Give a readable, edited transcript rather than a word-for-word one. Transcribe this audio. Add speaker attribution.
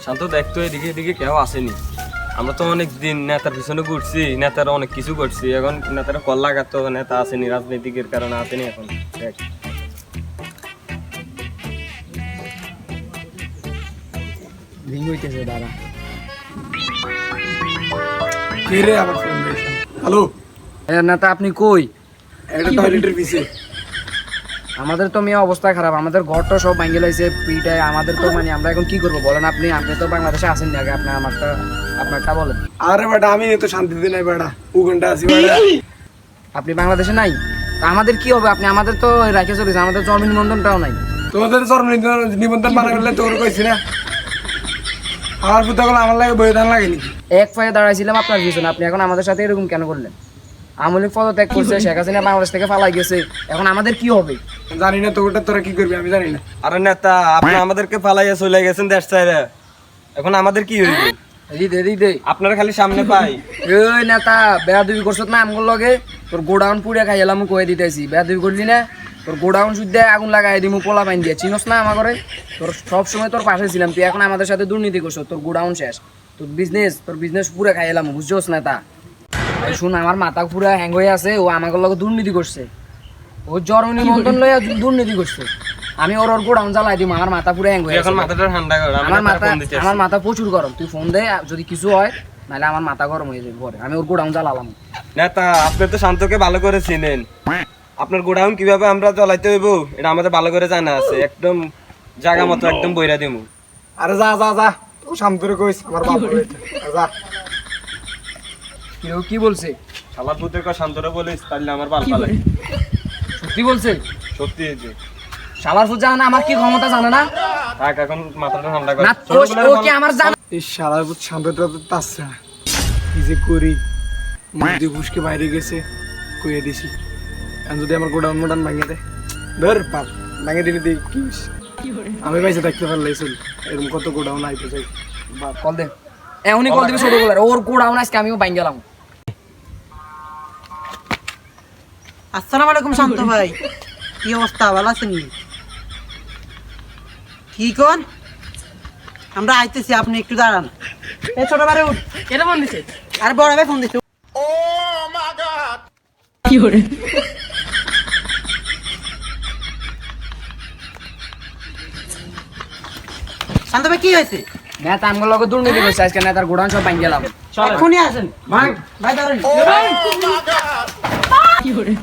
Speaker 1: শান্ত দেখতো এদিকে এদিকে কেউ আসেনি। আমরা তো অনেক দিন নেতার পিছনে ঘুরছি, নেতারা অনেক কিছু করছি, এখন নেতারা কল লাগাতো, নেতা আসেনি, রাজনীতিকের কারণে আসেনি। এখন দেখ
Speaker 2: রিং হইতেছে দাদা।
Speaker 3: কে রে আমার ফোন দিয়েছে? হ্যালো,
Speaker 2: নেতা আপনি কই?
Speaker 3: এটা টয়লেটের পিছে।
Speaker 2: আমাদের তো মেয়ে অবস্থা খারাপ, আমাদের ঘরটা সব ভাঙে লাইছে পিটায়। আমাদের তো মানে আমরা এখন কি করবো বলেন? আপনি আপনি তো বাংলাদেশে আসেন না আগে, আপনি আপনারটা বলেন।
Speaker 3: আরে বেটা, আমি তো শান্তিতে নাই বেটা, উগান্ডা আছি বেটা।
Speaker 2: আপনি বাংলাদেশে নাই, তা আমাদের কি হবে? আপনি আমাদের তো রাখে চলেছে, আমাদের জন্ম নিবন্ধনটাও নাই।
Speaker 3: তোমাদের জন্ম নিবন্ধন মানা করলে তোর কইছি না, আমার পুতাগুলো আমার লাগে বইদান লাগে নাকি?
Speaker 2: এক পায়ে দাঁড়াইছিলাম আপনার পিছনে, আপনি এখন আমাদের সাথে এরকম কেন করলেন? আমলিক পদত্যাগ করছে, শেখ হাসিনা বাংলাদেশ থেকে পালাই গেছে, এখন আমাদের কি হবে?
Speaker 3: জানি না তোরটা তোরা কি করবি, আমি জানি না।
Speaker 1: আরে নেতা, আপনি আমাদেরকে ফালাইয়া চলে গেছেন দেশ ছাইরা, এখন আমাদের কি হইবে?
Speaker 2: দে
Speaker 1: আপনারা খালি সামনে পাই।
Speaker 2: ওই নেতা বেয়াদবি করছত না আমগুলো লগে, তোর গোডাউন পুড়ে খাই এলাম কয়ে দিতেছি। বেয়াদবি করলি না, তোর গোডাউন শুদ্ধে আগুন লাগাই দিমু পোলা পাইন দিয়ে। চিনস না আমার ঘরে? তোর সব সময় তোর পাশে ছিলাম, তুই এখন আমাদের সাথে দুর্নীতি করছ। তোর গোডাউন শেষ, তোর বিজনেস পুরে খাই এলাম, বুঝছোস নেতা? শুন, আমার মাথা পুরা হ্যাং হয়ে আছে, ও আমাকে লগে দুর্নীতি করছে, ও জন্ম নিবন্ধন লইয়া দুর্নীতি করছে। আমি ওর গোডাউন জ্বালাই দিব, আমার মাথা পুরা হ্যাং হয়ে
Speaker 1: এখন
Speaker 2: আছে।
Speaker 1: মাথাটা ঠান্ডা কর,
Speaker 2: আমার মাথা প্রচুর গরম, তুই ফোন দে যদি কিছু হয়, নাহলে আমার মাথা গরম হয়ে যাবে পরে। আমি ওর গোডাউন জ্বালালাম।
Speaker 1: নেতা, আপনি তো শান্তকে ভালো করে চিনেন, আপনার গোডাউন কিভাবে আমরা জ্বলাইতে হইব এটা আমাদের ভালো করে জানা আছে। একদম জায়গা মতো একদম বইরা দিমু।
Speaker 3: আরে যা যা যা, তো শান্তরে কইস আমার বাপ বলেছে যা।
Speaker 2: কেউ কি বলছে?
Speaker 1: শালার পুতের কথা শান্তরে বলিস, তাহলে আমার ভালো লাগে।
Speaker 2: সত্যি বলছে?
Speaker 1: সত্যি হয়েছে।
Speaker 2: শালার ফুট জানে না আমার কি ক্ষমতা, জানে না?
Speaker 1: থাক, এখন মাথাটা ঠান্ডা কর।
Speaker 2: না ও কি আমার জানে?
Speaker 3: এই শালার পুত শান্তটা তো তাচ্ছে না, কি যে করি। মুদি ফুসকে বাইরে গেছে, কইয়ে দিছি। এখন যদি আমার গোডাউন মোডাউন ভাঙিয়ে দেয়, ধর পার ভাঙিয়ে দিলে দিই কি হইছে? আমি বাইসে থাকতে পারলে চল, এরকম কত গোডাউন আইতে চাই।
Speaker 2: কল দে, এখনই কল দিবি ছোট বলার। ওর গোডাউন আজকে আমিও বাইন গেলাম।
Speaker 4: আসসালামু আলাইকুম শান্ত ভাই, কি অবস্থা? ভালো আছেন? কি কোন? আমরা আইতেছি, আপনি একটু দাঁড়ান। এই ছোট ভাই উঠ।
Speaker 5: এটা ফোন দিছে?
Speaker 4: আরে বড় ভাই ফোন দিচ্ছে।
Speaker 5: কি করে?
Speaker 4: শান্ত ভাই কি হয়েছে?
Speaker 2: নেতা আমগুলো লগে দুর্নীতি করছে, আজকে নেতার গোডাউন সব বাইন গেলাম।
Speaker 4: এক্ষুনি আসেন ভাই, দাঁড়ান।
Speaker 5: কি করে?